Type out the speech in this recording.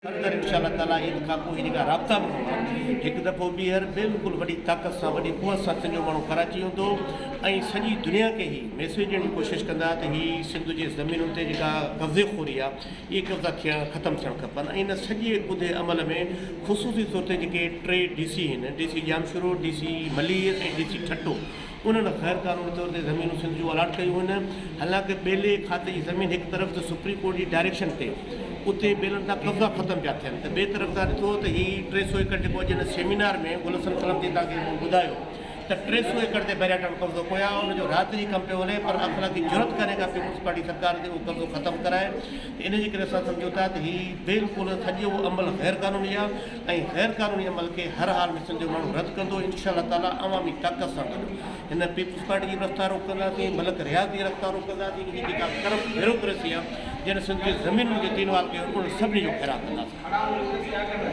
अंदर इंशाअल्लाह ताला ईद खां पोइ इन खां राब्ता माण्हू हिकु दफ़ो ॿीहर बिल्कुलु वॾी ताक़त सां वॾी कुवत सां सॼो माण्हू कराची हूंदो ऐं सॼी दुनिया खे ई मैसेज ॾियण जी कोशिशि कंदा त हीअ सिंध जे ज़मीनुनि ते जेका कब्ज़े खोरी आहे इहे कब्ज़ा थियणु ख़तमु थियणु खपनि ऐं इन सॼे ॿुधे अमल में ख़ुशूसी तौर ते जेके टे DC आहिनि DC जामशुरो DC मलीर ऐं DC ठट्टो उन्हनि ग़ैर क़ानूनी तौर ते ज़मीनूं सिंध जूं अलाट कयूं आहिनि। हालांकि ॿेले खाते जी ज़मीन हिकु तरफ़ त सुप्रीम कोर्ट जी डायरेक्शन ते उते ॿेलनि तां कब्ज़ा ख़तमु पिया थियनि त ॿिए तरफ़ तां ॾिठो त हीअ 300 एकड़ जेको अॼु हिन सेमिनार में गुलशन कलम ते तव्हांखे मूं ॿुधायो त 300 एकड़ ते पहिरियां टन कब्ज़ो कोया हुनजो राति जी कमु पियो हले पर अख़लाक़ी ज़रूरत कान्हे का पीपुल्स पार्टी सरकार ते उहो कब्ज़ो ख़तमु कराए त इन जे करे असां सम्झूं था त हीअ बिल्कुलु सॼो अमल ग़ैर क़ानूनी आहे ऐं ग़ैर क़ानूनी अमल खे हर हाल में सिंध जो माण्हू रद्द कंदो इंशाअल्लाह ताला अवामी ताक़त सां गॾु हिन पीपुल्स पार्टी जी रफ़्तार रोक कंदासीं मलक रियाज़ जी रफ़्तार रोक कंदासीं इहा जेका करप्ट ब्यूरोक्रेसी आहे जिन सिंध जी ज़मीनुनि खे तीनवाल कयो उन सभिनी जो ख़ैरात कंदासीं।